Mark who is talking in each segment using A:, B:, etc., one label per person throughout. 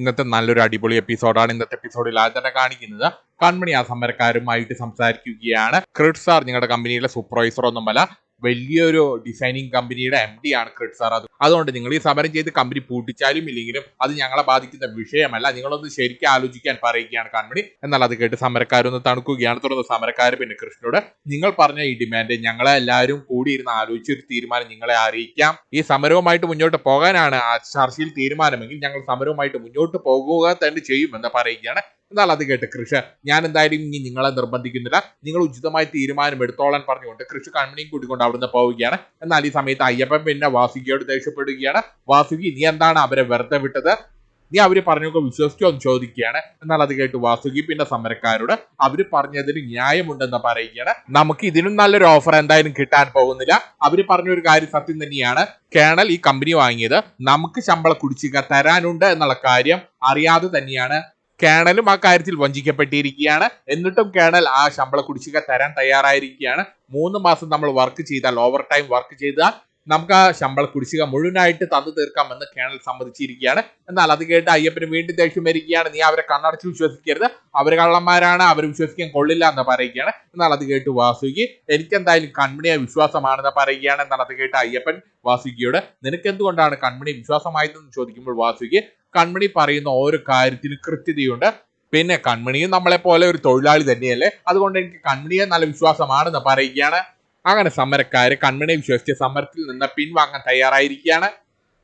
A: ഇന്നത്തെ നല്ലൊരു അടിപൊളി എപ്പിസോഡാണ്. ഇന്നത്തെ എപ്പിസോഡിൽ ആദ്യം കാണിക്കുന്നത് കൺമണി ആ സമരക്കാരുമായിട്ട് സംസാരിക്കുകയാണ്. ക്രിഡ് സാർ നിങ്ങളുടെ കമ്പനിയിലെ സൂപ്പർവൈസർ ഒന്നുമല്ല, വലിയൊരു ഡിസൈനിങ് കമ്പനിയുടെ MD ആണ് ക്രിഡ് സാർ. അതുകൊണ്ട് നിങ്ങൾ ഈ സമരം ചെയ്ത് കമ്പനി പൂട്ടിച്ചാലും ഇല്ലെങ്കിലും അത് ഞങ്ങളെ ബാധിക്കുന്ന വിഷയമല്ല, നിങ്ങളൊന്ന് ശരിക്കും ആലോചിക്കാൻ പറയുകയാണ് കൺമണി. എന്നാൽ അത് കേട്ട് സമരക്കാരൊന്ന് തണുക്കുകയാണ്. തുടർന്ന് സമരക്കാർ പിന്നെ കൃഷ്ണനോട് നിങ്ങൾ പറഞ്ഞ ഈ ഡിമാൻഡ് ഞങ്ങളെ എല്ലാവരും കൂടിയിരുന്ന് ആലോചിച്ചൊരു തീരുമാനം നിങ്ങളെ അറിയിക്കാം. ഈ സമരവുമായിട്ട് മുന്നോട്ട് പോകാനാണ് ആ ചർച്ചയിൽ തീരുമാനമെങ്കിൽ ഞങ്ങൾ സമരവുമായിട്ട് മുന്നോട്ട് പോകുക തന്നെ ചെയ്യുമെന്ന് പറയുകയാണ്. എന്നാൽ അത് കേട്ട് കൃഷ് ഞാൻ എന്തായാലും ഇനി നിങ്ങളെ നിർബന്ധിക്കുന്നില്ല, നിങ്ങൾ ഉചിതമായ തീരുമാനം എടുത്തോളാൻ പറഞ്ഞുകൊണ്ട് കൃഷി കൺമണിയും കൂട്ടിക്കൊണ്ട് അവിടുന്ന് പോവുകയാണ്. എന്നാൽ ഈ സമയത്ത് അയ്യപ്പൻ പിന്നെ വാസുകിയോട് ദേഷ്യപ്പെടുകയാണ്. വാസുകി നീ എന്താണ് അവരെ വെറുതെ വിട്ടത്, നീ അവര് പറഞ്ഞൊക്കെ വിശ്വസിച്ചോ എന്ന് ചോദിക്കുകയാണ്. എന്നാൽ അത് കേട്ട് വാസുകി പിന്നെ സമരക്കാരോട് അവര് പറഞ്ഞതിന് ന്യായമുണ്ടെന്ന് പറയുകയാണ്. നമുക്ക് ഇതിനും നല്ലൊരു ഓഫർ എന്തായാലും കിട്ടാൻ പോകുന്നില്ല, അവര് പറഞ്ഞൊരു കാര്യം സത്യം തന്നെയാണ്, കേണൽ ഈ കമ്പനി വാങ്ങിയത് നമുക്ക് ശമ്പള കുടിശ്ശിക തരാനുണ്ട് എന്നുള്ള കാര്യം അറിയാതെ തന്നെയാണ് കേണലും ആ കാര്യത്തിൽ വഞ്ചിക്കപ്പെട്ടിരിക്കുകയാണ്. എന്നിട്ടും കേണൽ ആ ശമ്പള കുടിശ്ശിക തരാൻ തയ്യാറായിരിക്കുകയാണ്. 3 മാസം നമ്മൾ വർക്ക് ചെയ്താൽ, ഓവർ ടൈം വർക്ക് ചെയ്താൽ നമുക്ക് ആ ശമ്പള കുടിശ്ശിക മുഴുവനായിട്ട് തന്നു തീർക്കാമെന്ന് കേണൽ സമ്മതിച്ചിരിക്കുകയാണ്. എന്നാൽ അത് കേട്ട് അയ്യപ്പന് വീണ്ടും ദേഷ്യം വരികയാണ്. നീ അവരെ കണ്ണടച്ച് വിശ്വസിക്കരുത്, അവര് കള്ളന്മാരാണ്, അവർ വിശ്വസിക്കാൻ കൊള്ളില്ല എന്ന് പറയുകയാണ്. എന്നാൽ അത് കേട്ട് വാസുകി എനിക്കെന്തായാലും കൺമണിയെ വിശ്വാസമാണെന്ന് പറയുകയാണ്. എന്നാൽ അത് കേട്ട് അയ്യപ്പൻ വാസുകിയോട് നിനക്ക് എന്തുകൊണ്ടാണ് കൺമണി വിശ്വാസമായതെന്ന് ചോദിക്കുമ്പോൾ വാസുകി കൺമണി പറയുന്ന ഓരോ കാര്യത്തിനും കൃത്യതയുണ്ട്, പിന്നെ കൺമണിയും നമ്മളെ പോലെ ഒരു തൊഴിലാളി തന്നെയല്ലേ, അതുകൊണ്ട് എനിക്ക് കൺമണിയെ നല്ല വിശ്വാസമാണെന്ന് പറയുകയാണ്. അങ്ങനെ സമരക്കാര് കൺമണിയെ വിശ്വസിച്ച് സമരത്തിൽ നിന്ന് പിൻവാങ്ങാൻ തയ്യാറായിരിക്കുകയാണ്.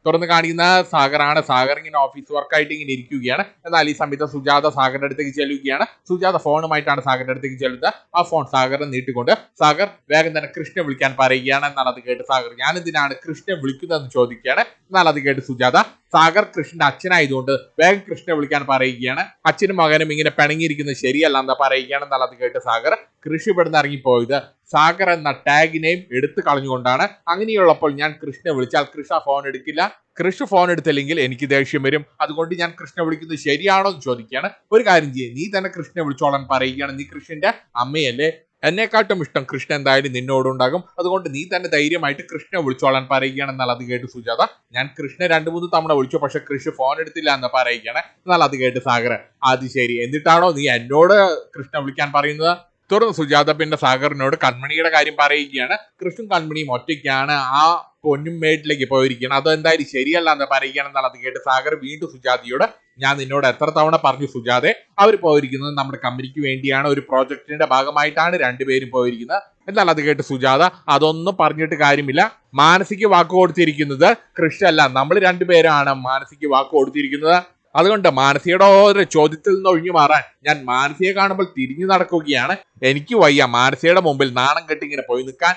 A: തുറന്ന് കാണിക്കുന്ന സാഗറാണ്. സാഗർ ഇങ്ങനെ ഓഫീസ് വർക്കായിട്ട് ഇങ്ങനെ ഇരിക്കുകയാണ്. എന്നാൽ ഈ സമയത്ത് സുജാത സാഗറിന്റെ അടുത്തേക്ക് ചെല്ലുകയാണ്. സുജാത ഫോണുമായിട്ടാണ് സാഗറിന്റെ അടുത്തേക്ക് ചെല്ലുന്നത്. ആ ഫോൺ സാഗറിനെ നീട്ടിക്കൊണ്ട് സാഗർ വേഗം തന്നെ കൃഷ്ണനെ വിളിക്കാൻ പറയുകയാണ്. എന്നാൽ അത് കേട്ട് സാഗർ ഞാൻ എന്തിനാണ് കൃഷ്ണനെ വിളിക്കുന്നതെന്ന് ചോദിക്കുകയാണ്. എന്നാൽ അത് കേട്ട് സുജാത സാഗർ കൃഷ്ണന്റെ അച്ഛനായതുകൊണ്ട് വേഗം കൃഷ്ണനെ വിളിക്കാൻ പറയുകയാണ്. അച്ഛനും മകനും ഇങ്ങനെ പിണങ്ങിയിരിക്കുന്നത് ശരിയല്ല എന്ന് പറയുകയാണ്. എന്നാൽ അത് കേട്ട് സാഗർ കൃഷി ഇവിടുന്ന് ഇറങ്ങിപ്പോയത് സാഗർ എന്ന ടാഗിനെയും എടുത്തു കളഞ്ഞുകൊണ്ടാണ്. അങ്ങനെയുള്ളപ്പോൾ ഞാൻ കൃഷ്ണനെ വിളിച്ചാൽ കൃഷ ഫോൺ എടുക്കില്ല, കൃഷ് ഫോൺ എടുത്തില്ലെങ്കിൽ എനിക്ക് ദേഷ്യം വരും, അതുകൊണ്ട് ഞാൻ കൃഷ്ണനെ വിളിക്കുന്നത് ശരിയാണോ എന്ന് ചോദിക്കുകയാണ്. ഒരു കാര്യം ചെയ്യേ, നീ തന്നെ കൃഷ്ണനെ വിളിച്ചോളാൻ പറയുകയാണ്. നീ കൃഷ്ണന്റെ അമ്മയല്ലേ, എന്നെക്കാട്ടും ഇഷ്ടം കൃഷ്ണ എന്തായാലും നിന്നോടുണ്ടാകും, അതുകൊണ്ട് നീ തന്നെ ധൈര്യമായിട്ട് കൃഷ്ണനെ വിളിച്ചോളാൻ പറയുകയാണ്. എന്നാൽ അത് കേട്ട് സുജാത ഞാൻ കൃഷ്ണനെ 2-3 തവണ വിളിച്ചു, പക്ഷെ കൃഷ് ഫോൺ എടുത്തില്ല എന്ന് പറയുകയാണ്. എന്നാൽ അത് കേട്ട് സാഗർ അത് ശരി, എന്നിട്ടാണോ നീ എന്നോട് കൃഷ്ണനെ വിളിക്കാൻ പറയുന്നത്? തുടർന്ന് സുജാത പിന്നെ സാഗറിനോട് കൺമണിയുടെ കാര്യം പറയുകയാണ്. കൃഷ്ണൻ കൺമണിയും ഒറ്റയ്ക്കാണ് ആ പൊന്നും മേട്ടിലേക്ക് പോയിരിക്കുകയാണ്, അതെന്തായാലും ശരിയല്ല എന്ന് പറയുകയാണ്. എന്നാൽ അത് കേട്ട് സാഗർ വീണ്ടും സുജാതയോട് ഞാൻ നിന്നോട് എത്ര തവണ പറഞ്ഞു സുജാതെ, അവർ പോയിരിക്കുന്നത് നമ്മുടെ കമ്പനിക്ക് വേണ്ടിയാണ്, ഒരു പ്രോജക്റ്റിന്റെ ഭാഗമായിട്ടാണ് രണ്ടുപേരും പോയിരിക്കുന്നത്. എന്നാൽ അത് കേട്ട് സുജാത അതൊന്നും പറഞ്ഞിട്ട് കാര്യമില്ല, മാനസിക്ക് വാക്ക് കൊടുത്തിരിക്കുന്നത് കൃഷ് അല്ല, നമ്മൾ രണ്ടുപേരാണ് മാനസിക്ക് വാക്ക് കൊടുത്തിരിക്കുന്നത്, അതുകൊണ്ട് മാനസിയുടെ ഓരോ ചോദ്യത്തിൽ നിന്ന് ഒഴിഞ്ഞു മാറാൻ ഞാൻ മാനസിയെ കാണുമ്പോൾ തിരിഞ്ഞു നടക്കുകയാണ്, എനിക്ക് വയ്യ മാനസിയുടെ മുമ്പിൽ നാണം കെട്ടി ഇങ്ങനെ പോയി നിൽക്കാൻ.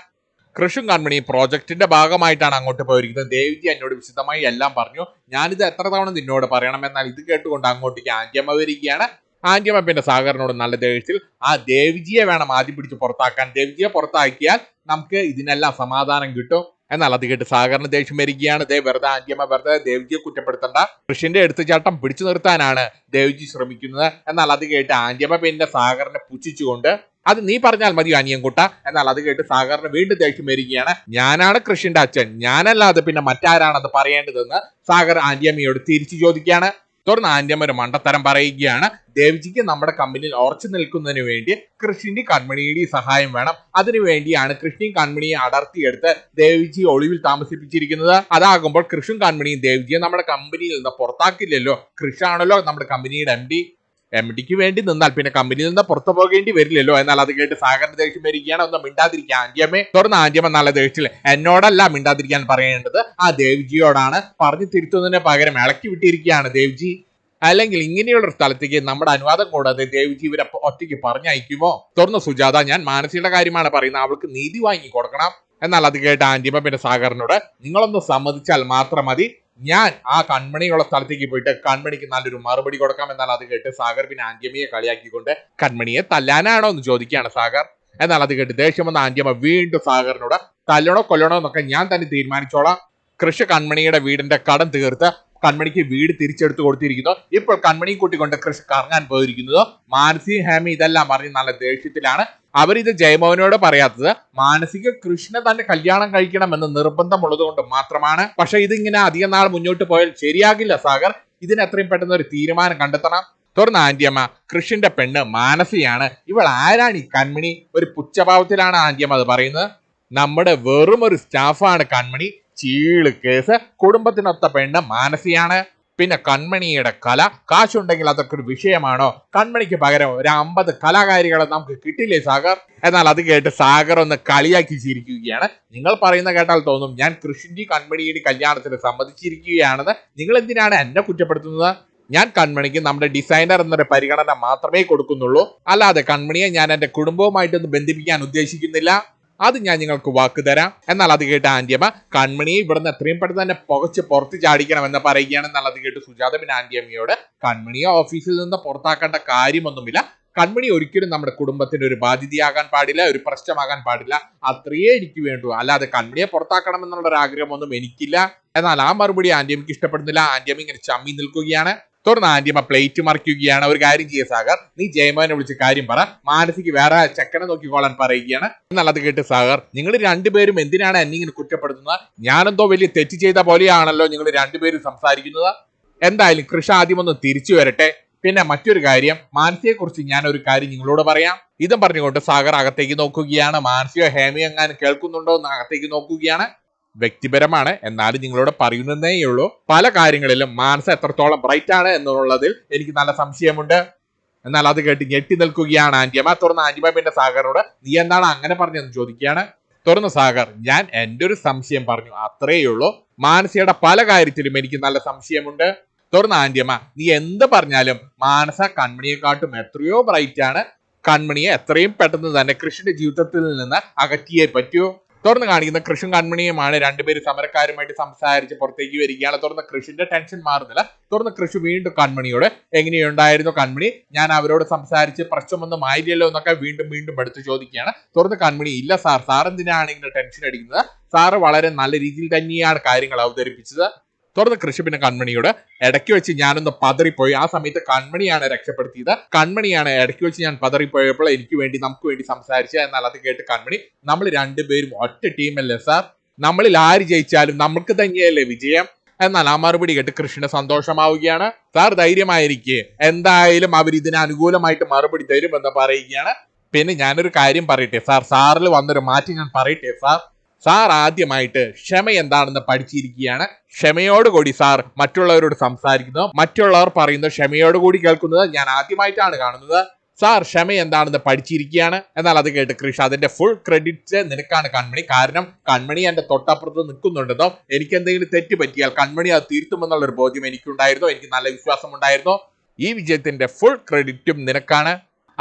A: കൃഷും കൺമണിയും പ്രോജക്റ്റിന്റെ ഭാഗമായിട്ടാണ് അങ്ങോട്ട് പോയിരിക്കുന്നത്. ദേവിജി എന്നോട് വിശദമായി എല്ലാം പറഞ്ഞു, ഞാനിത് എത്ര തവണ നിന്നോട് പറയണം, എന്നാൽ ഇത് കേട്ടുകൊണ്ട് അങ്ങോട്ടേക്ക് ആന്റിയമ്മ വരികയാണ്. ആന്റിയമ്മ പിന്നെ സാഗറിനോട് നല്ല ദേഷ്യത്തിൽ ആ ദേവിജിയെ വേണം ആദ്യം പിടിച്ച് പുറത്താക്കാൻ, ദേവിജിയെ പുറത്താക്കിയാൽ നമുക്ക് ഇതിനെല്ലാം സമാധാനം കിട്ടും. എന്നാൽ അത് കേട്ട് സാഗറിന് ദേഷ്യം വരികയാണ്. വെറുതെ ആന്റിയമ്മ വെറുതെ ദേവിജിയെ കുറ്റപ്പെടുത്തണ്ട, കൃഷിന്റെ എടുത്തുചാട്ടം പിടിച്ചു നിർത്താനാണ് ദേവിജി ശ്രമിക്കുന്നത്. എന്നാൽ അത് കേട്ട് ആന്റിയമ്മ പിന്നെ സാഗറിനെ പുച്ഛിച്ചുകൊണ്ട് അത് നീ പറഞ്ഞാൽ മതി അനിയൻകുട്ട. എന്നാൽ അത് കേട്ട് സാഗറിന് വീണ്ടും ദേഷ്യം വരികയാണ്. ഞാനാണ് കൃഷിന്റെ അച്ഛൻ, ഞാനല്ലാതെ പിന്നെ മറ്റാരാണത് പറയേണ്ടതെന്ന് സാഗർ ആന്റിയമ്മയോട് തിരിച്ചു ചോദിക്കുകയാണ്. തുടർന്ന് ആന്റിയമ്മ ഒരു മണ്ടത്തരം പറയുകയാണ്. ദേവിജിക്ക് നമ്മുടെ കമ്പനിയിൽ ഉറച്ചു നിൽക്കുന്നതിന് വേണ്ടി കൃഷിന്റെ കൺമണിയുടെയും സഹായം വേണം, അതിനുവേണ്ടിയാണ് കൃഷ്ണയും കൺമണിയെ അടർത്തിയെടുത്ത് ദേവിജി ഒളിവിൽ താമസിപ്പിച്ചിരിക്കുന്നത്. അതാകുമ്പോൾ കൃഷും കൺമണിയും ദേവിജിയെ നമ്മുടെ കമ്പനിയിൽ നിന്ന് പുറത്താക്കില്ലല്ലോ, കൃഷാണല്ലോ നമ്മുടെ കമ്പനിയുടെ MDക്ക് വേണ്ടി നിന്നാൽ പിന്നെ കമ്പനിയിൽ നിന്ന് പുറത്തു പോകേണ്ടി വരില്ലല്ലോ. എന്നാൽ അത് കേട്ട് സാഗറിന്റെ ദേഷ്യം വരികയാണ്. ഒന്നും മിണ്ടാതിരിക്കുക ആന്റിയമ്മേ. തുടർന്ന് ആന്റിയമ്മ നല്ല ദേഷ്യത്തിൽ എന്നോടല്ല മിണ്ടാതിരിക്കാൻ പറയേണ്ടത്, ആ ദേവിജിയോടാണ്, പറഞ്ഞു തിരുത്തുന്നതിന് പകരം ഇളക്കി വിട്ടിരിക്കുകയാണ് ദേവിജി, അല്ലെങ്കിൽ ഇങ്ങനെയുള്ള സ്ഥലത്തേക്ക് നമ്മുടെ അനുവാദം കൂടാതെ ദേവിജി ഇവരെ ഒറ്റയ്ക്ക് പറഞ്ഞയക്കുമോ? തുറന്ന് സുജാത ഞാൻ മാനസിയുടെ കാര്യമാണ് പറയുന്നത്, അവൾക്ക് നീതി വാങ്ങി കൊടുക്കണം. എന്നാൽ അത് കേട്ട് ആന്റിയമ്മ പിന്നെ സാഗറിനോട് നിങ്ങളൊന്ന് സമ്മതിച്ചാൽ മാത്രം മതി, ഞാൻ ആ കൺമണിയുള്ള സ്ഥലത്തേക്ക് പോയിട്ട് കൺമണിക്ക് നല്ലൊരു മറുപടി കൊടുക്കാം. എന്നാൽ അത് കേട്ട് സാഗർ പിന്നെ ആന്റിയമ്മയെ കളിയാക്കിക്കൊണ്ട് കൺമണിയെ തല്ലാനാണോ എന്ന് ചോദിക്കുകയാണ് സാഗർ. എന്നാൽ അത് കേട്ട് ദേഷ്യം വന്ന ആന്റിയമ്മ വീണ്ടും സാഗറിനോട് തല്ലണോ കൊല്ലണോ എന്നൊക്കെ ഞാൻ തന്നെ തീരുമാനിച്ചോളാം, കൃഷി കൺമണിയുടെ വീടിന്റെ കടം തീർത്ത് കൺമണിക്ക് വീട് തിരിച്ചെടുത്ത് കൊടുത്തിരിക്കുന്നു. ഇപ്പോൾ കൺമണി കൂട്ടിക്കൊണ്ട് കൃഷ് കറങ്ങാൻ പോയിരിക്കുന്നത്. മാനസിക ഹേമി ഇതെല്ലാം പറഞ്ഞ് നല്ല ദേഷ്യത്തിലാണ്. അവരിത് ജയമോഹനോട് പറയാത്തത് മാനസിക കൃഷ്ണനെ തന്നെ കല്യാണം കഴിക്കണമെന്ന് നിർബന്ധമുള്ളത് കൊണ്ട് മാത്രമാണ്. പക്ഷെ ഇതിങ്ങനെ അധികം നാൾ മുന്നോട്ട് പോയാൽ ശരിയാകില്ല സാഗർ. ഇതിന് എത്രയും പെട്ടെന്ന് ഒരു തീരുമാനം കണ്ടെത്തണം. തുറന്ന ആന്റിയമ്മ, കൃഷിന്റെ പെണ്ണ് മാനസിയാണ്. ഇവൾ ആരാണ് ഈ കൺമണി? ഒരു പുച്ഛഭാവത്തിലാണ് ആന്റിയമ്മ അത് പറയുന്നത്. നമ്മുടെ വെറും ഒരു സ്റ്റാഫാണ് കൺമണി. ചീള് കേസ്. കുടുംബത്തിനൊത്ത പെണ്ണ് മാനസിയാണ്. പിന്നെ കൺമണിയുടെ കല, കാശുണ്ടെങ്കിൽ അതൊക്കെ ഒരു വിഷയമാണോ? കൺമണിക്ക് പകരം ഒരു 50 കലാകാരികളെ നമുക്ക് കിട്ടില്ലേ സാഗർ? എന്നാൽ അത് കേട്ട് സാഗർ ഒന്ന് കളിയാക്കി ചിരിക്കുകയാണ്. നിങ്ങൾ പറയുന്ന കേട്ടാൽ തോന്നും ഞാൻ കൃഷിന്റെ കൺമണിയുടെ കല്യാണത്തിന് സമ്മതിച്ചിരിക്കുകയാണെന്ന്. നിങ്ങൾ എന്തിനാണ് എന്നെ കുറ്റപ്പെടുത്തുന്നത്? ഞാൻ കൺമണിക്ക് നമ്മുടെ ഡിസൈനർ എന്നൊരു പരിഗണന മാത്രമേ കൊടുക്കുന്നുള്ളൂ. അല്ലാതെ കൺമണിയെ ഞാൻ എന്റെ കുടുംബവുമായിട്ടൊന്നും ബന്ധിപ്പിക്കാൻ ഉദ്ദേശിക്കുന്നില്ല. അത് ഞാൻ നിങ്ങൾക്ക് വാക്ക് തരാം. എന്നാൽ അത് കേട്ട ആന്റിയമ്മ കൺമണിയെ ഇവിടുന്ന് എത്രയും പെട്ടെന്ന് തന്നെ പുകച്ച് പുറത്ത് ചാടിക്കണമെന്ന് പറയുകയാണ്. എന്നാൽ അത് കേട്ട് സുജാത പിന്നെ ആന്റിയമ്മയോട് കൺമണിയെ ഓഫീസിൽ നിന്ന് പുറത്താക്കേണ്ട കാര്യമൊന്നുമില്ല. കൺമണി ഒരിക്കലും നമ്മുടെ കുടുംബത്തിന് ഒരു ബാധ്യതയാകാൻ പാടില്ല, ഒരു പ്രശ്നമാകാൻ പാടില്ല. അത്രയേ എനിക്ക് വേണ്ടൂ. അല്ലാതെ കൺമണിയെ പുറത്താക്കണം എന്നുള്ള ഒരു ആഗ്രഹമൊന്നും എനിക്കില്ല. എന്നാൽ ആ മറുപടി ആന്റിയമ്മയ്ക്ക് ഇഷ്ടപ്പെടുന്നില്ല. ആന്റിയമ്മ ഇങ്ങനെ ചമ്മി നിൽക്കുകയാണ്. തുറന്ന് ആന്റിയമ്മ പ്ലേറ്റ് മറിക്കുകയാണ്. ഒരു കാര്യം ചെയ്യ സാഗർ, നീ ജയമോഹനെ വിളിച്ച് കാര്യം പറ. മാനസിക്ക് വേറെ ചെക്കനെ നോക്കിക്കോളാൻ പറയുകയാണ്. എന്നാൽ അത് കേട്ട് സാഗർ, നിങ്ങൾ രണ്ടുപേരും എന്തിനാണ് എന്നെ ഇങ്ങനെ കുറ്റപ്പെടുത്തുന്നത്? ഞാനെന്തോ വലിയ തെറ്റ് ചെയ്ത പോലെയാണല്ലോ നിങ്ങൾ രണ്ടുപേരും സംസാരിക്കുന്നത്. എന്തായാലും കൃഷി ആദ്യം ഒന്ന് തിരിച്ചു വരട്ടെ. പിന്നെ മറ്റൊരു കാര്യം, മാനസിയെ കുറിച്ച് ഞാൻ ഒരു കാര്യം നിങ്ങളോട് പറയാം. ഇതും പറഞ്ഞുകൊണ്ട് സാഗർ അകത്തേക്ക് നോക്കുകയാണ്. മാനസിയോ ഹേമയോ എങ്ങാനും കേൾക്കുന്നുണ്ടോ എന്ന് അകത്തേക്ക് നോക്കുകയാണ്. വ്യക്തിപരമാണ്, എന്നാലും നിങ്ങളോട് പറയുന്നതേ ഉള്ളൂ. പല കാര്യങ്ങളിലും മാനസ എത്രത്തോളം ബ്രൈറ്റ് ആണ് എന്നുള്ളതിൽ എനിക്ക് നല്ല സംശയമുണ്ട്. എന്നാൽ അത് കേട്ട് ഞെട്ടി നിൽക്കുകയാണ് ആന്റിയമ്മ. തുറന്ന് ആന്റിയമ്മ പിന്നെ സാഗറിനോട് നീ എന്താണ് അങ്ങനെ പറഞ്ഞതെന്ന് ചോദിക്കുകയാണ്. തുറന്ന് സാഗർ, ഞാൻ എൻ്റെ ഒരു സംശയം പറഞ്ഞു, അത്രയേ ഉള്ളൂ. മാനസയുടെ പല കാര്യത്തിലും എനിക്ക് നല്ല സംശയമുണ്ട്. തുറന്ന ആന്റിയമ്മ, നീ എന്ത് പറഞ്ഞാലും മാനസ കൺമണിയെക്കാട്ടും എത്രയോ ബ്രൈറ്റ് ആണ്. കൺമണിയെ എത്രയും പെട്ടെന്ന് തന്നെ കൃഷിന്റെ ജീവിതത്തിൽ നിന്ന് അകറ്റിയേ പറ്റൂ. തുറന്ന് കാണിക്കുന്ന കൃഷും കൺമണിയുമാണ്. രണ്ടുപേരും സമരക്കാരുമായിട്ട് സംസാരിച്ച് പുറത്തേക്ക് വരികയാണ്. തുറന്ന കൃഷിന്റെ ടെൻഷൻ മാറുന്നില്ല. തുറന്ന കൃഷി വീണ്ടും കൺമണിയോട് എങ്ങനെയുണ്ടായിരുന്നു കൺമണി, ഞാൻ അവരോട് സംസാരിച്ച് പ്രശ്നമൊന്നും ആയില്ലല്ലോ എന്നൊക്കെ വീണ്ടും എടുത്ത് ചോദിക്കുകയാണ്. തുറന്ന് കൺമണി, ഇല്ല സാർ എന്തിനാണ് ഇങ്ങനെ ടെൻഷൻ അടിക്കുന്നത്? സാറ് വളരെ നല്ല രീതിയിൽ തന്നെയാണ് കാര്യങ്ങൾ അവതരിപ്പിച്ചത്. തുറന്ന് കൃഷി പിന്നെ കൺമണിയോട് ഇടയ്ക്ക് വെച്ച് ഞാനൊന്ന് പതറിപ്പോയി. ആ സമയത്ത് കൺമണിയാണ് രക്ഷപ്പെടുത്തിയത്. കൺമണിയാണ് ഇടയ്ക്ക് വെച്ച് ഞാൻ പതറിപ്പോയപ്പോൾ നമുക്ക് വേണ്ടി സംസാരിച്ചത്. എന്നാൽ അത് കേട്ട് കൺമണി, നമ്മൾ രണ്ടുപേരും ഒറ്റ ടീമല്ലേ സാർ? നമ്മളിൽ ആര് ജയിച്ചാലും നമുക്ക് തന്നെയല്ലേ വിജയം? എന്നാൽ ആ മറുപടി കേട്ട് കൃഷ്ണന് സന്തോഷമാവുകയാണ്. സാർ ധൈര്യമായിരിക്കെ, എന്തായാലും അവർ ഇതിന് അനുകൂലമായിട്ട് മറുപടി തരുമെന്ന് പറയുകയാണ്. പിന്നെ ഞാനൊരു കാര്യം പറയട്ടെ സാർ, സാറിൽ വന്നൊരു മാറ്റം ഞാൻ പറയട്ടെ സാർ. സാർ ആദ്യമായിട്ട് ക്ഷമ എന്താണെന്ന് പഠിച്ചിരിക്കുകയാണ്. ക്ഷമയോടുകൂടി സാർ മറ്റുള്ളവരോട് സംസാരിക്കുന്നത്, മറ്റുള്ളവർ പറയുന്നത് ക്ഷമയോടുകൂടി കേൾക്കുന്നത് ഞാൻ ആദ്യമായിട്ടാണ് കാണുന്നത്. സാർ ക്ഷമ എന്താണെന്ന് പഠിച്ചിരിക്കുകയാണ്. എന്നാൽ അത് കേട്ട് കൃഷി, അതിന്റെ ഫുൾ ക്രെഡിറ്റ് നിനക്കാണ് കൺമണി. കാരണം കൺമണി എന്റെ തൊട്ടപ്പുറത്ത് നിൽക്കുന്നുണ്ടെന്നോ, എനിക്ക് എന്തെങ്കിലും തെറ്റ് പറ്റിയാൽ കൺമണി അത് തീർത്തുമെന്നുള്ളൊരു ബോധ്യം എനിക്കുണ്ടായിരുന്നു. എനിക്ക് നല്ല വിശ്വാസം ഉണ്ടായിരുന്നു. ഈ വിജയത്തിന്റെ ഫുൾ ക്രെഡിറ്റും നിനക്കാണ്.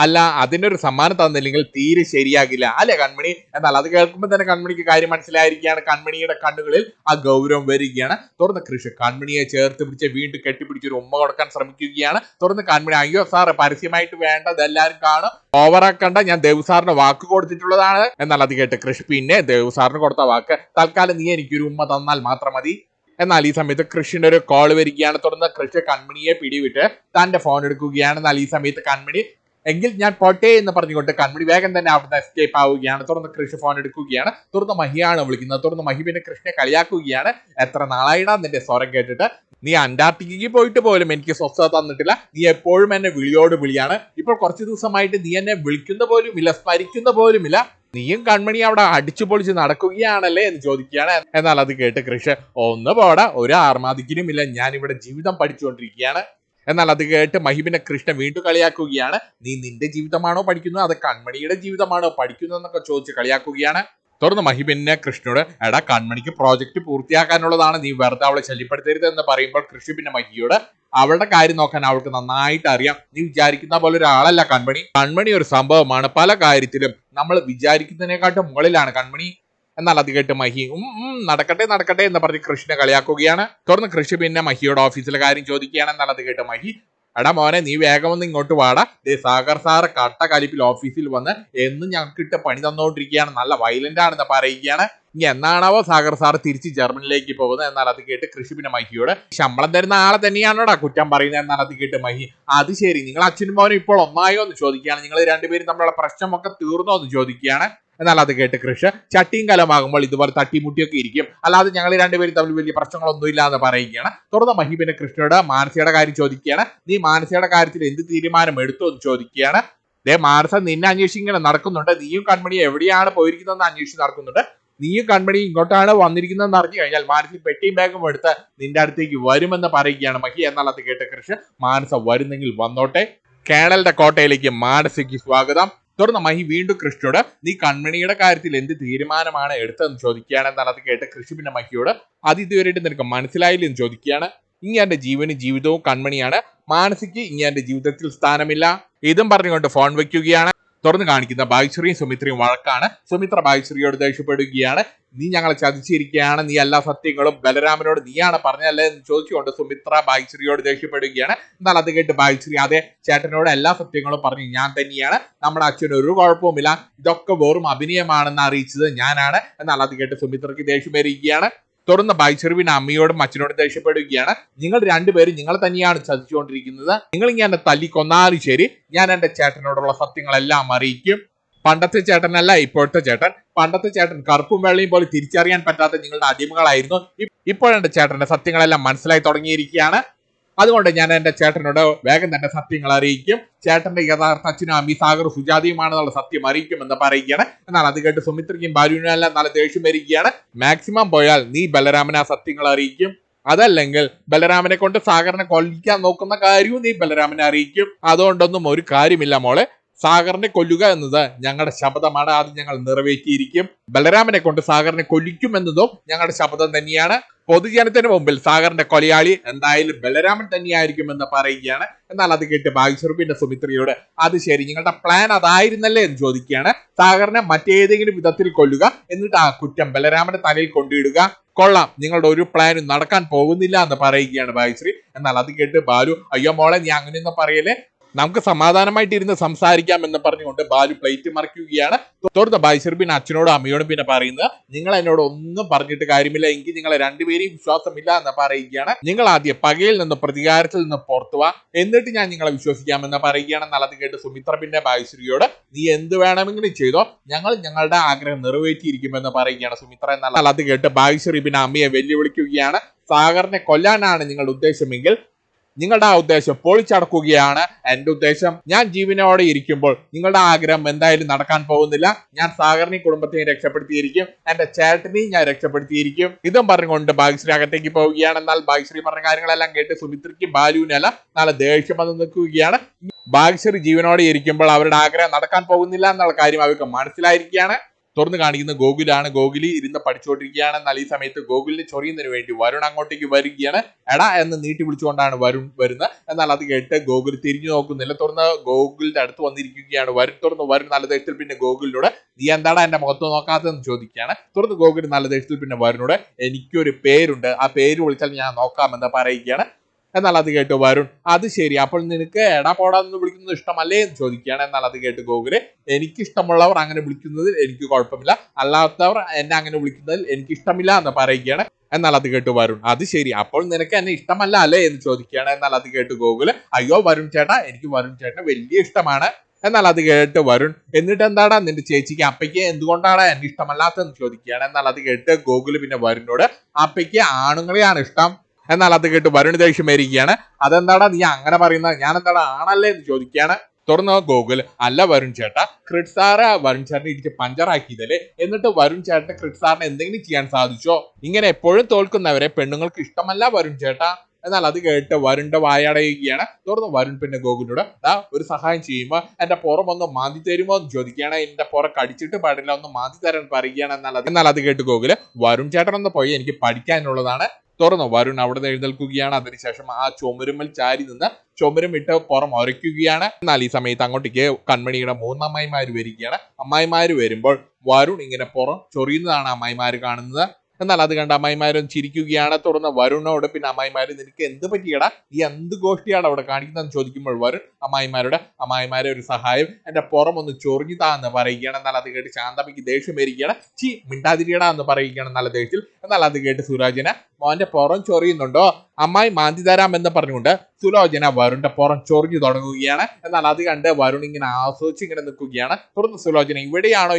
A: അല്ല, അതിനൊരു സമ്മാനം തന്നില്ലെങ്കിൽ തീരെ ശരിയാകില്ല അല്ലെ കൺമണി? എന്നാൽ അത് കേൾക്കുമ്പോൾ തന്നെ കൺമണിക്ക് കാര്യം മനസ്സിലായിരിക്കുകയാണ്. കൺമണിയുടെ കണ്ണുകളിൽ ആ ഗൗരവം വരികയാണ്. തുറന്ന് കൃഷി കൺമണിയെ ചേർത്ത് പിടിച്ച് വീണ്ടും കെട്ടിപ്പിടിച്ച് ഒരു ഉമ്മ കൊടുക്കാൻ ശ്രമിക്കുകയാണ്. തുറന്ന് കൺമണി, അയ്യോ സാർ പരസ്യമായിട്ട് വേണ്ട, ഇതെല്ലാരും കാണും, ഓവറാക്കണ്ട, ഞാൻ ദേവ്സാറിന് വാക്ക് കൊടുത്തിട്ടുള്ളതാണ്. എന്നാൽ അത് കേട്ട് കൃഷി, പിന്നെ ദേവ്സാറിന് കൊടുത്ത വാക്ക്, തൽക്കാലം നീ എനിക്കൊരു ഉമ്മ തന്നാൽ മാത്രം മതി. എന്നാൽ ഈ സമയത്ത് കൃഷിന്റെ ഒരു കോൾ വരികയാണ്. തുടർന്ന് കൃഷി കൺമണിയെ പിടിവിട്ട് തന്റെ ഫോൺ എടുക്കുകയാണ്. എന്നാൽ ഈ സമയത്ത് കൺമണി, എങ്കിൽ ഞാൻ പോട്ടെ എന്ന് പറഞ്ഞുകൊണ്ട് കൺമണി വേഗം തന്നെ അവിടുന്ന് എസ്കേപ്പ് ആവുകയാണ്. തുറന്ന് കൃഷി ഫോൺ എടുക്കുകയാണ്. തുറന്ന് മഹിയാണ് വിളിക്കുന്നത്. തുറന്ന് മഹി പിന്നെ കൃഷ്ണനെ കളിയാക്കുകയാണ്. എത്ര നാളായിടാ നിന്റെ സ്വരം കേട്ടിട്ട്, നീ അന്റാർട്ടിക്കയ്ക്ക് പോയിട്ട് പോലും എനിക്ക് സ്വസ്ഥത തന്നിട്ടില്ല, നീ എപ്പോഴും എന്നെ വിളിയോട് വിളിയാണ്. ഇപ്പോൾ കുറച്ച് ദിവസമായിട്ട് നീ എന്നെ വിളിക്കുന്ന പോലും ഇല്ല, സ്മരിക്കുന്ന പോലുമില്ല, നീയും കൺമണി അവിടെ അടിച്ചു പൊളിച്ച് നടക്കുകയാണല്ലേ എന്ന് ചോദിക്കുകയാണ്. എന്നാൽ അത് കേട്ട് കൃഷി, ഒന്ന് പോടാ, ഒരു ആർമാദിക്കിനും ഇല്ല, ഞാൻ ഇവിടെ ജീവിതം പഠിച്ചുകൊണ്ടിരിക്കുകയാണ്. എന്നാൽ അത് കേട്ട് മഹിബിനെ കൃഷ്ണ വീണ്ടും കളിയാക്കുകയാണ്. നീ നിന്റെ ജീവിതമാണോ പഠിക്കുന്നത്, അത് കൺമണിയുടെ ജീവിതമാണോ പഠിക്കുന്നത് എന്നൊക്കെ ചോദിച്ച് കളിയാക്കുകയാണ്. തുടർന്ന് മഹിബിനെ കൃഷ്ണനോട്, എടാ കൺമണിക്ക് പ്രോജക്റ്റ് പൂർത്തിയാക്കാനുള്ളതാണ്, നീ വെറുതെ അവളെ ശല്യപ്പെടുത്തരുത് എന്ന് പറയുമ്പോൾ കൃഷി പിന്നെ മഹിയോട്, അവളുടെ കാര്യം നോക്കാൻ അവൾക്ക് നന്നായിട്ട് അറിയാം, നീ വിചാരിക്കുന്ന പോലെ ഒരാളല്ല കൺമണി. കൺമണി ഒരു സംഭവമാണ്, പല കാര്യത്തിലും നമ്മൾ വിചാരിക്കുന്നതിനെക്കാട്ടും മുകളിലാണ് കൺമണി. എന്നാൽ അത് കേട്ട് മഹി നടക്കട്ടെ എന്ന് പറഞ്ഞ് കൃഷിനെ കളിയാക്കുകയാണ്. തുടർന്ന് കൃഷി പിന്നെ മഹിയോട് ഓഫീസിലെ കാര്യം ചോദിക്കുകയാണ്. എന്നാൽ അത് കേട്ട് മഹി, എടാ മോനെ നീ വേഗം ഒന്ന് ഇങ്ങോട്ട് വാടാ, സാഗർ സാറ് കട്ട കലിപ്പിൽ ഓഫീസിൽ വന്ന് എന്നും ഞങ്ങൾക്കിട്ട് പണി തന്നുകൊണ്ടിരിക്കുകയാണ്, നല്ല വയലന്റ് ആണെന്ന് പറയുകയാണ്. ഇനി എന്നാണാവോ സാഗർ സാർ തിരിച്ച് ജർമ്മനിലേക്ക് പോകുന്നത്. എന്നാൽ അത് കേട്ട് കൃഷി പിന്നെ മഹിയോട് ശമ്പളം തരുന്ന ആളെ തന്നെയാണോടാ കുറ്റം പറയുന്നത്. എന്നാൽ അത് കേട്ട് മഹി അത് ശരി, നിങ്ങൾ അച്ഛനും മോനും ഇപ്പോൾ ഒന്നായോ എന്ന് ചോദിക്കുകയാണ്, നിങ്ങൾ രണ്ടുപേരും തമ്മിലുള്ള പ്രശ്നമൊക്കെ തീർന്നോ എന്ന് ചോദിക്കുകയാണ്. എന്നാൽ അത് കേട്ട് കൃഷി ചട്ടിയും കലമാകുമ്പോൾ ഇതുപോലെ തട്ടിമുട്ടിയൊക്കെ ഇരിക്കും, അല്ലാതെ ഞങ്ങൾ രണ്ടുപേരും തമ്മിൽ വലിയ പ്രശ്നങ്ങളൊന്നും ഇല്ല എന്ന് പറയുകയാണ്. തുടർന്ന് മഹി പിന്നെ കൃഷ്ണയോട് മാനസയുടെ കാര്യം ചോദിക്കുകയാണ്. നീ മാനസയുടെ കാര്യത്തിൽ എന്ത് തീരുമാനം എടുത്തു എന്ന് ചോദിക്കുകയാണ്. മാനസ നിന്നെ അന്വേഷിച്ചിങ്ങനെ നടക്കുന്നുണ്ട്, നീയും കൺമണി എവിടെയാണ് പോയിരിക്കുന്നതെന്ന് അന്വേഷിച്ച് നടക്കുന്നുണ്ട്. നീയും കൺമണി ഇങ്ങോട്ടാണ് വന്നിരിക്കുന്നതെന്ന് അറിഞ്ഞു കഴിഞ്ഞാൽ മാനസി പെട്ടിയും ബാഗും എടുത്ത് നിന്റെ അടുത്തേക്ക് വരുമെന്ന് പറയുകയാണ് മഹി. എന്നാൽ അത് കേട്ട് കൃഷി മാനസ വരുന്നെങ്കിൽ വന്നോട്ടെ, കേണലിന്റെ കോട്ടയിലേക്ക് മാനസിക്ക് സ്വാഗതം. തുടർന്ന് മഹി വീണ്ടും കൃഷിയോട് നീ കൺമണിയുടെ കാര്യത്തിൽ എന്ത് തീരുമാനമാണ് എടുത്തതെന്ന് ചോദിക്കുകയാണ്. എന്നാൽ അത് കേട്ട് കൃഷി പിന്നെ മഹിയോട് അത് ഇതുവരെയായിട്ട് നിനക്ക് മനസ്സിലായില്ല എന്ന് ചോദിക്കുകയാണ്. ഇനി എന്റെ ജീവനും ജീവിതവും കൺമണിയാണ്, മാനസിക്ക് ഇനി എന്റെ ജീവിതത്തിൽ സ്ഥാനമില്ല. ഇതും പറഞ്ഞുകൊണ്ട് ഫോൺ വെക്കുകയാണ്. തുറന്ന് കാണിക്കുന്ന ഭാഗ്യശ്രീയും സുമിത്രയും വഴക്കാണ്. സുമിത്ര ഭാഗ്യശ്രീയോട് ദേഷ്യപ്പെടുകയാണ്. നീ ഞങ്ങളെ ചതിച്ചിരിക്കുകയാണ്, നീ എല്ലാ സത്യങ്ങളും ബലരാമനോട് നീയാണ് പറഞ്ഞല്ലേ എന്ന് ചോദിച്ചുകൊണ്ട് സുമിത്ര ഭാഗ്യശ്രീയോട് ദേഷ്യപ്പെടുകയാണ്. എന്നാൽ അത് കേട്ട് ഭാഗ്യശ്രീ അതെ ചേട്ടനോട് എല്ലാ സത്യങ്ങളും പറഞ്ഞു ഞാൻ തന്നെയാണ്, നമ്മുടെ അച്ഛന് ഒരു കുഴപ്പവുമില്ല, ഇതൊക്കെ വെറും അഭിനയമാണെന്ന് അറിയിച്ചത് ഞാനാണ്. എന്നാൽ അത് കേട്ട് സുമിത്രയ്ക്ക് ദേഷ്യം വരികയാണ്. തുടർന്ന് ഭാഗ്യശ്രീവിന്റെ അമ്മയോടും അച്ഛനോടും ദേഷ്യപ്പെടുകയാണ്. നിങ്ങൾ രണ്ടുപേരും നിങ്ങൾ തന്നെയാണ് ചതിച്ചുകൊണ്ടിരിക്കുന്നത്, നിങ്ങൾ ഇങ്ങനെ എന്നെ തല്ലിക്കൊന്നാലും ശരി ഞാൻ എന്റെ ചേട്ടനോടുള്ള സത്യങ്ങളെല്ലാം അറിയിക്കും. പണ്ടത്തെ ചേട്ടനല്ല ഇപ്പോഴത്തെ ചേട്ടൻ, പണ്ടത്തെ ചേട്ടൻ കറുപ്പും വെള്ളയും പോലെ തിരിച്ചറിയാൻ പറ്റാത്ത നിങ്ങളുടെ അടിമകളായിരുന്നു, ഇപ്പോഴെന്റെ ചേട്ടന്റെ സത്യങ്ങളെല്ലാം മനസ്സിലായി തുടങ്ങിയിരിക്കുകയാണ്. അതുകൊണ്ട് ഞാൻ എന്റെ ചേട്ടനോട് വേഗം തന്നെ സത്യങ്ങൾ അറിയിക്കും, ചേട്ടന്റെ യഥാർത്ഥ അച്ഛനും അമ്മി സാഗർ സുജാതിയുമാണെന്നുള്ള സത്യം അറിയിക്കുമെന്ന് പറയുകയാണ്. എന്നാൽ അത് കേട്ട് സുമിത്രയ്ക്കും ബാലുവിനും എല്ലാം നല്ല ദേഷ്യം വരികയാണ്. മാക്സിമം പോയാൽ നീ ബലരാമനെ ആ സത്യങ്ങൾ അറിയിക്കും, അതല്ലെങ്കിൽ ബലരാമനെ കൊണ്ട് സാഗറിനെ കൊല്ലിക്കാൻ നോക്കുന്ന കാര്യവും നീ ബലരാമനെ അറിയിക്കും. അതുകൊണ്ടൊന്നും ഒരു കാര്യമില്ല മോളെ, സാഗറിനെ കൊല്ലുക എന്നത് ഞങ്ങളുടെ ശപഥമാണ്, അത് ഞങ്ങൾ നിറവേറ്റിയിരിക്കും. ബലരാമനെ കൊണ്ട് സാഗറിനെ കൊല്ലിക്കും എന്നതും ഞങ്ങളുടെ ശപഥം തന്നെയാണ്. പൊതുജനത്തിന് മുമ്പിൽ സാഗറിന്റെ കൊലയാളി എന്തായാലും ബലരാമൻ തന്നെയായിരിക്കും എന്ന് പറയുകയാണ്. എന്നാൽ അത് കേട്ട് ഭാഗ്യശ്രീ സുമിത്രയോട് അത് ശരി നിങ്ങളുടെ പ്ലാൻ അതായിരുന്നല്ലേ എന്ന് ചോദിക്കുകയാണ്. സാഗറിനെ മറ്റേതെങ്കിലും വിധത്തിൽ കൊല്ലുക, എന്നിട്ട് ആ കുറ്റം ബലരാമന്റെ തലയിൽ കൊണ്ടിടുക. കൊള്ളാം, നിങ്ങളുടെ ഒരു പ്ലാനും നടക്കാൻ പോകുന്നില്ല എന്ന് പറയുകയാണ് ഭാഗ്യശ്രീ. എന്നാൽ അത് കേട്ട് ബാലു അയ്യോ മോളെ നീ അങ്ങനെയൊന്നും പറയല്ലേ, നമുക്ക് സമാധാനമായിട്ട് ഇരുന്ന് സംസാരിക്കാം എന്ന് പറഞ്ഞുകൊണ്ട് ബാലു പ്ലേറ്റ് മറിക്കുകയാണ്. തുടർന്ന് ഭാഗ്യശ്രീ പിന്നെ അച്ഛനോടും അമ്മയോടും പിന്നെ പറയുന്നത് നിങ്ങൾ എന്നോട് ഒന്നും പറഞ്ഞിട്ട് കാര്യമില്ല, എങ്കിൽ നിങ്ങളെ രണ്ടുപേരെയും വിശ്വാസമില്ല എന്ന് പറയുകയാണ്. നിങ്ങൾ ആദ്യം പകയിൽ നിന്ന് പ്രതികാരത്തിൽ നിന്ന് പുറത്തു വാ, എന്നിട്ട് ഞാൻ നിങ്ങളെ വിശ്വസിക്കാമെന്ന് പറയുകയാണ്. എന്നാൽ അത് കേട്ട് സുമിത്ര പിന്നെ ഭാഗ്യശ്രീയോട് നീ എന്ത് വേണമെങ്കിലും ചെയ്തോ, ഞങ്ങൾ ഞങ്ങളുടെ ആഗ്രഹം നിറവേറ്റിയിരിക്കുമെന്ന് പറയുകയാണ് സുമിത്ര. എന്നാൽ അത് കേട്ട് ഭാഗ്യശ്രീ പിന്നെ അമ്മയെ വെല്ലുവിളിക്കുകയാണ്. സാഗറിനെ കൊല്ലാനാണ് നിങ്ങളുടെ ഉദ്ദേശമെങ്കിൽ നിങ്ങളുടെ ആ ഉദ്ദേശം പൊളിച്ചടക്കുകയാണ് എന്റെ ഉദ്ദേശം. ഞാൻ ജീവനോടെ ഇരിക്കുമ്പോൾ നിങ്ങളുടെ ആഗ്രഹം എന്തായാലും നടക്കാൻ പോകുന്നില്ല. ഞാൻ സാഗറിനെയും കുടുംബത്തെയും രക്ഷപ്പെടുത്തിയിരിക്കും, എന്റെ ചേട്ടനെയും ഞാൻ രക്ഷപ്പെടുത്തിയിരിക്കും. ഇതും പറഞ്ഞുകൊണ്ട് ഭാഗ്യശ്രീ അകത്തേക്ക് പോവുകയാണ്. എന്നാൽ ഭാഗ്യശ്രീ പറഞ്ഞ കാര്യങ്ങളെല്ലാം കേട്ട് സുമിത്രയ്ക്കും ബാലുവിനല്ല നല്ല ദേഷ്യം വന്ന് നിൽക്കുകയാണ്. ഭാഗ്യശ്രീ ജീവനോടെ ഇരിക്കുമ്പോൾ അവരുടെ ആഗ്രഹം നടക്കാൻ പോകുന്നില്ല എന്നുള്ള കാര്യം അവർക്ക് മനസ്സിലായിരിക്കുകയാണ്. തുറന്ന് കാണിക്കുന്ന ഗോകുലാണ്. ഗോകുലി ഇരുന്ന് പഠിച്ചുകൊണ്ടിരിക്കുകയാണ്. എന്നാൽ ഈ സമയത്ത് ഗോകുലിനെ ചൊറിയുന്നതിന് വേണ്ടി വരുൺ അങ്ങോട്ടേക്ക് വരികയാണ്. എടാ എന്ന് നീട്ടി വിളിച്ചുകൊണ്ടാണ് വരുൺ വരുന്നത്. എന്നാൽ അത് കേട്ട് ഗോകുൽ തിരിഞ്ഞു നോക്കുന്നില്ല. തുറന്ന് ഗോകുലിന്റെ അടുത്ത് വന്നിരിക്കുകയാണ് വരുൺ. തുറന്ന് വരുൺ നല്ല ദേഷ്യത്തിൽ പിന്നെ ഗോകുലിനോട് നീ എന്താടാ എന്റെ മുഖത്ത് നോക്കാത്തതെന്ന് ചോദിക്കുകയാണ്. തുറന്ന് ഗോകുൽ നല്ല ദേഷ്യത്തിൽ പിന്നെ വരുണോട് എനിക്കൊരു പേരുണ്ട്, ആ പേര് വിളിച്ചാൽ ഞാൻ നോക്കാമെന്ന് പറയുകയാണ്. എന്നാൽ അത് കേട്ട് വരുൺ അത് ശരി, അപ്പോൾ നിനക്ക് എടാ പോടാന്ന് വിളിക്കുന്നത് ഇഷ്ടമല്ലേ എന്ന് ചോദിക്കുകയാണ്. എന്നാൽ അത് കേട്ട് ഗോകുല് എനിക്കിഷ്ടമുള്ളവർ അങ്ങനെ വിളിക്കുന്നതിൽ എനിക്ക് കുഴപ്പമില്ല, അല്ലാത്തവർ എന്നെ അങ്ങനെ വിളിക്കുന്നതിൽ എനിക്ക് ഇഷ്ടമില്ല എന്ന് പറയുകയാണ്. എന്നാൽ അത് കേട്ട് വരുൺ അത് ശരി, അപ്പോൾ നിനക്ക് എന്നെ ഇഷ്ടമല്ല അല്ലേ എന്ന് ചോദിക്കുകയാണ്. എന്നാൽ അത് കേട്ട് ഗോകുല് അയ്യോ വരുൺ ചേട്ടാ എനിക്ക് വരുൺ ചേട്ടനെ വലിയ ഇഷ്ടമാണ്. എന്നാൽ അത് കേട്ട് വരുൺ എന്നിട്ട് എന്താടാ നിന്റെ ചേച്ചിക്ക് അപ്പയ്ക്ക് എന്തുകൊണ്ടാണ് എന്നെ ഇഷ്ടമല്ലാത്തതെന്ന് ചോദിക്കുകയാണ്. എന്നാൽ അത് കേട്ട് ഗോകുല് പിന്നെ വരുണിനോട് അപ്പയ്ക്ക് ആണുങ്ങളെയാണ് ഇഷ്ടം. എന്നാൽ അത് കേട്ട് വരുൺ ദേഷ്യം വരികയാണ്. അതെന്താടാ നീ അങ്ങനെ പറയുന്നത്, ഞാൻ എന്താടാ ആണല്ലേ എന്ന് ചോദിക്കുകയാണ്. തുറന്ന് ഗോകുൽ അല്ല വരുൺ ചേട്ടാ, ക്രിഡ് സാറ് വരുൺ ചേട്ടനെ ഇടിച്ച് പഞ്ചറാക്കിയതല്ലേ, എന്നിട്ട് വരുൺ ചേട്ടന് ക്രിഡ് സാറിന് എന്തെങ്കിലും ചെയ്യാൻ സാധിച്ചോ? ഇങ്ങനെ എപ്പോഴും തോൽക്കുന്നവരെ പെണ്ണുങ്ങൾക്ക് ഇഷ്ടമല്ല വരുൺ ചേട്ടാ. എന്നാൽ അത് കേട്ട് വരുണിന്റെ വായടയുകയാണ്. തുറന്ന് വരുൺ പിന്നെ ഗോകുലിനോട് ഒരു സഹായം ചെയ്യുമ്പോ എന്റെ പുറം ഒന്ന് മാന്തി തരുമോ എന്ന് ചോദിക്കുകയാണ്. എന്റെ പുറം കടിച്ചിട്ട് പാടില്ല, ഒന്ന് മാന്തി തരാൻ പറയുകയാണ്. എന്നാൽ അത് കേട്ട് ഗോകുല് വരുൺ ചേട്ടൻ ഒന്ന് പോയി എനിക്ക് പഠിക്കാനുള്ളതാണ്. തുറന്നു വരുൺ അവിടെ നിന്ന് എഴുന്നേൽക്കുകയാണ്. അതിനുശേഷം ആ ചുമരുമ്മൽ ചാരി നിന്ന് ചുമരും ഇട്ട് പുറം ഉരയ്ക്കുകയാണ്. എന്നാൽ ഈ സമയത്ത് അങ്ങോട്ടേക്ക് കൺമണിയുടെ 3 അമ്മായിമാര് വരികയാണ്. അമ്മായിമാര് വരുമ്പോൾ വരുൺ ഇങ്ങനെ പുറം ചൊറിയുന്നതാണ് അമ്മായിമാര് കാണുന്നത്. എന്നാൽ അത് കണ്ട് അമ്മായിമാരും ചിരിക്കുകയാണ്. തുടർന്ന് വരുണോട് പിന്നെ അമ്മായിമാര് നിനക്ക് എന്ത് പറ്റിയടാ, ഈ എന്ത് ഗോഷ്ടിയാണ് അവിടെ കാണിക്കുന്നതെന്ന് ചോദിക്കുമ്പോൾ വരുൺ അമ്മായിമാരെ ഒരു സഹായം, എന്റെ പുറം ഒന്ന് ചൊറിഞ്ഞുതാ എന്ന് പറയുകയാണ്. എന്നാൽ അത് കേട്ട് ശാന്തമ്മയ്ക്ക് ദേഷ്യം വരികയാണ്. മിണ്ടാതിരിയടാ എന്ന് പറയുകയാണ് നല്ല ദേഷ്യത്തിൽ. എന്നാൽ അത് കേട്ട് സുലോചന മോന്റെ പുറം ചൊറിയുന്നുണ്ടോ, അമ്മായി മാന്തി തരാം എന്ന് പറഞ്ഞുകൊണ്ട് സുലോചന വരുണിന്റെ പുറം ചൊറിഞ്ഞു തുടങ്ങുകയാണ്. എന്നാൽ അത് കണ്ട് വരുൺ ഇങ്ങനെ ആസ്വദിച്ച് ഇങ്ങനെ നിൽക്കുകയാണ്. തുടർന്ന് സുലോചന ഇവിടെയാണോ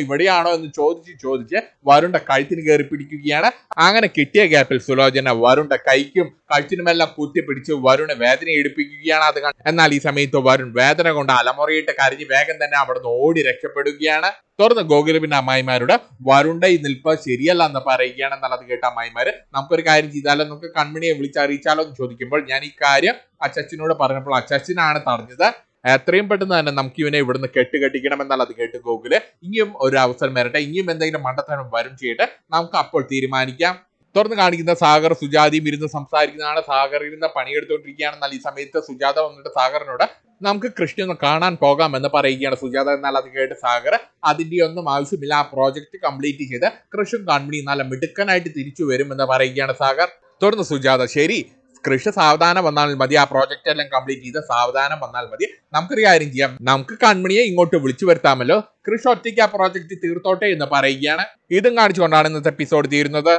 A: എന്ന് ചോദിച്ച് വരുണിന്റെ കഴുത്തിന് കയറി പിടിക്കുകയാണ്. അങ്ങനെ കിട്ടിയ ഗ്യാപ്പിൽ സുലോചന വരുണിന്റെ കൈക്കും കഴുത്തിനുമെല്ലാം കുത്തിപ്പിടിച്ച് വരുണ് വേദന എടുപ്പിക്കുകയാണ്. എന്നാൽ ഈ സമയത്ത് വരുൺ വേദന കൊണ്ട് അലമുറയിട്ട് കരഞ്ഞ് വേഗം തന്നെ അവിടുന്ന് ഓടി രക്ഷപ്പെടുകയാണ്. തുടർന്ന് ഗോകുൽ പിന്നെ അമ്മായിമാരോട് വരുണിന്റെ ഈ നിൽപ്പ് ശരിയല്ല എന്ന് പറയുകയാണ്. എന്നാൽ അത് കേട്ട അമ്മായിമാര് നമുക്കൊരു കാര്യം ചെയ്താലോ, നമുക്ക് കൺമണിയെ വിളിച്ചറിയിച്ചാലോ എന്ന് ചോദിക്കുമ്പോൾ ഞാൻ ഈ കാര്യം അച്ചാച്ചനോട് പറഞ്ഞപ്പോൾ അച്ചാച്ചനാണ് തടഞ്ഞത്, എത്രയും പെട്ടെന്ന് തന്നെ നമുക്ക് ഇവനെ ഇവിടുന്ന് കെട്ടിക്കണം. എന്നാൽ അത് കേട്ട് ഗോകുല് ഇനിയും ഒരു അവസരം വരട്ടെ, ഇനിയും എന്തെങ്കിലും മണ്ടത്തരം വരും ചെയ്യട്ടെ, നമുക്ക് അപ്പോൾ തീരുമാനിക്കാം. തുടർന്ന് കാണിക്കുന്ന സാഗർ സുജാതയും ഇരുന്ന് സംസാരിക്കുന്നതാണ്. സാഗർ ഇരുന്ന് പണിയെടുത്തുകൊണ്ടിരിക്കുകയാണ്. എന്നാൽ ഈ സമയത്ത് സുജാത വന്നിട്ട് സാഗറിനോട് നമുക്ക് കൃഷ്ണ ഒന്ന് കാണാൻ പോകാം എന്ന് പറയുകയാണ് സുജാത. എന്നാൽ അത് കേട്ട് സാഗർ അതിന്റെ ഒന്നും ആവശ്യമില്ല, ആ പ്രോജക്റ്റ് കംപ്ലീറ്റ് ചെയ്ത് കൃഷ്ണൻ കൺമണി നല്ല മിടുക്കനായിട്ട് തിരിച്ചു വരും എന്ന് പറയുകയാണ് സാഗർ. തുടർന്ന് സുജാത ശരി, കൃഷി സാവധാനം വന്നാൽ മതി, ആ പ്രോജക്റ്റ് എല്ലാം കംപ്ലീറ്റ് ചെയ്ത് സാവധാനം വന്നാൽ മതി, നമുക്കൊരു കാര്യം ചെയ്യാം, നമുക്ക് കൺമണിയെ ഇങ്ങോട്ട് വിളിച്ചു വരുത്താമല്ലോ, കൃഷി ഒറ്റയ്ക്ക് ആ പ്രോജക്റ്റ് തീർത്തോട്ടെ എന്ന് പറയുകയാണ്. ഇതും കാണിച്ചുകൊണ്ടാണ് ഇന്നത്തെ എപ്പിസോഡ് തീരുന്നത്.